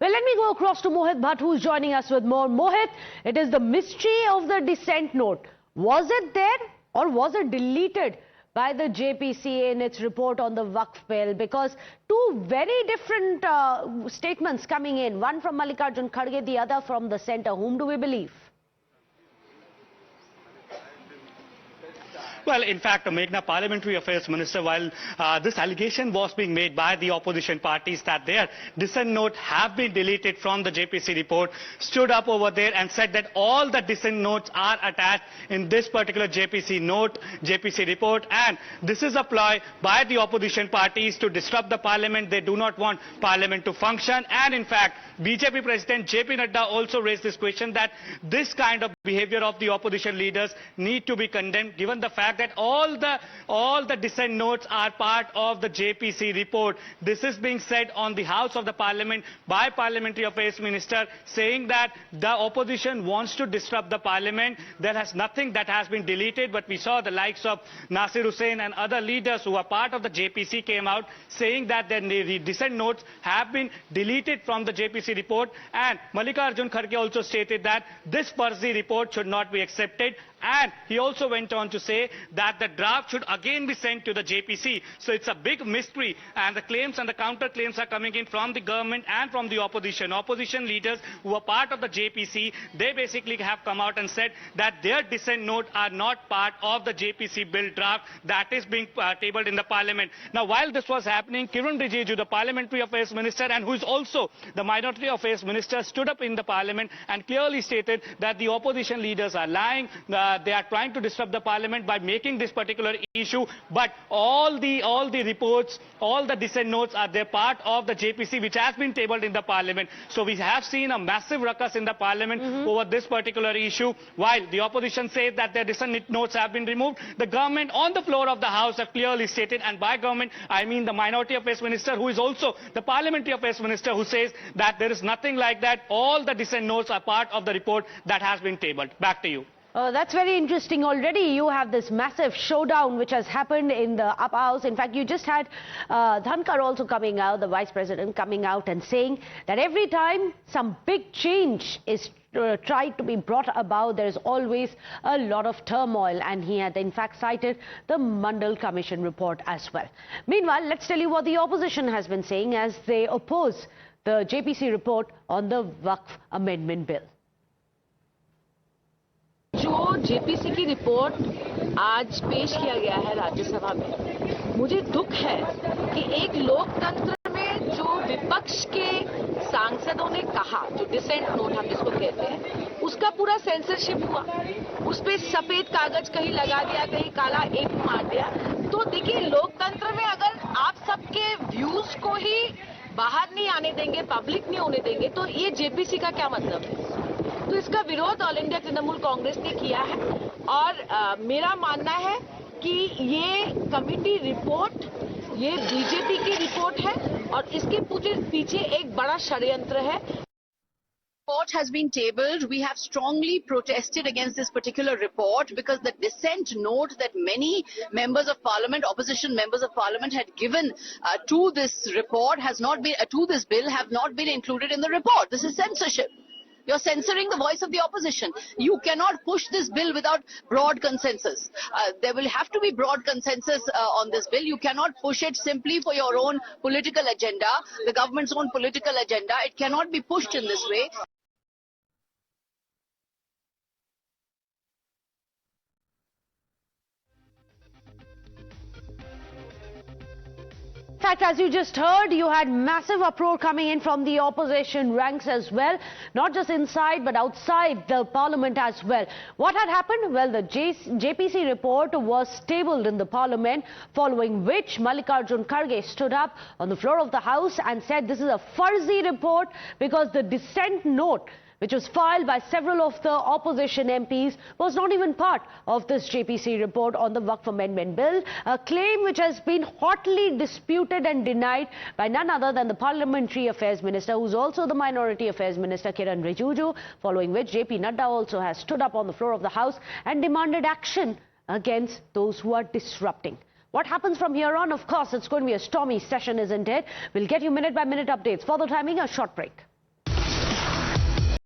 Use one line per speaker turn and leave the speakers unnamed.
Well, let me go across to Mohit Bhatt, who is joining us with more. Mohit, it is the mystery of the dissent note. Was it there or was it deleted by the JPC in its report on the Waqf Bill? Because two very different statements coming in, one from Mallikarjun Kharge, the other from the centre. Whom do we believe?
Well, in fact, Meghna, Parliamentary Affairs Minister, while this allegation was being made by the opposition parties that their dissent note have been deleted from the JPC report, stood up over there and said that all the dissent notes are attached in this particular JPC report, and this is a ploy by the opposition parties to disrupt the Parliament. They do not want Parliament to function, and in fact, BJP President JP Nadda also raised this question that this kind of behavior of the opposition leaders need to be condemned, given the fact that all the dissent notes are part of the JPC report. This is being said on the House of the Parliament by Parliamentary Affairs Minister, saying that the opposition wants to disrupt the Parliament. There has nothing that has been deleted, but we saw the likes of Nasir Hussain and other leaders who are part of the JPC came out saying that the dissent notes have been deleted from the JPC report, and Mallikarjun Kharge also stated that this Parsi report should not be accepted. And he also went on to say that the draft should again be sent to the JPC. So it's a big mystery, and the claims and the counter claims are coming in from the government and from the opposition. Opposition leaders who are part of the JPC, they basically have come out and said that their dissent note are not part of the JPC bill draft that is being tabled in the Parliament. Now, while this was happening, Kiran Rijiju, the Parliamentary Affairs Minister and who is also the Minority Affairs Minister, stood up in the Parliament and clearly stated that the opposition leaders are lying. They are trying to disrupt the Parliament by making this particular issue, but all the reports, all the dissent notes are their part of the JPC, which has been tabled in the Parliament. So we have seen a massive ruckus in the Parliament over this particular issue. While the opposition says that their dissent notes have been removed, the government on the floor of the House have clearly stated, and by government I mean the Minority Affairs Minister, who is also the Parliamentary Affairs Minister, who says that there is nothing like that. All the dissent notes are part of the report that has been tabled. Back to you.
That's very interesting. Already you have this massive showdown which has happened in the upper house. In fact, you just had Dhankar also coming out, the Vice President coming out and saying that every time some big change is tried to be brought about, there is always a lot of turmoil, and he had in fact cited the Mandal Commission report as well. Meanwhile, let's tell you what the opposition has been saying as they oppose the JPC report on the Waqf Amendment Bill.
जो JPC की report आज पेश किया गया है राज्यसभा में, मुझे दुख है कि एक लोकतंत्र में जो विपक्ष के सांसदों ने कहा, जो डिसेंट नोट हम जिसको कहते हैं, उसका पूरा सेंसरशिप हुआ। उस पे सफेद कागज कहीं लगा दिया, कहीं काला एक मार दिया। तो देखिए, लोकतंत्र में अगर आप सबके व्यूज को ही बाहर नहीं आने देंगे, पब्लिक नहीं होने देंगे, तो ये जेपीसी का क्या मतलब है? तो इसका विरोध ऑल इंडिया तृणमूल कांग्रेस ने किया है, और मेरा मानना है कि ये कमेटी रिपोर्ट, ये बीजेपी की रिपोर्ट है और इसके पीछे एक बड़ा षड्यंत्र है।
Report has been tabled. We have strongly protested against this particular report because the dissent note that many members of parliament, opposition members of parliament had given to this report has not been, to this bill have not been included in the report. This is censorship. You're censoring the voice of the opposition. You cannot push this bill without broad consensus. There will have to be broad consensus on this bill. You cannot push it simply for your own political agenda, the government's own political agenda. It cannot be pushed in this way.
In fact, as you just heard, you had massive uproar coming in from the opposition ranks as well, not just inside but outside the Parliament as well. What had happened? Well, the JPC report was tabled in the Parliament, following which Mallikarjun Kharge stood up on the floor of the House and said this is a fuzzy report because the dissent note, which was filed by several of the opposition MPs, was not even part of this JPC report on the Waqf Amendment Bill, a claim which has been hotly disputed and denied by none other than the Parliamentary Affairs Minister, who's also the Minority Affairs Minister, Kiran Rijiju, following which JP Nadda also has stood up on the floor of the House and demanded action against those who are disrupting. What happens from here on? Of course, it's going to be a stormy session, isn't it? We'll get you minute-by-minute updates. For the timing, a short break.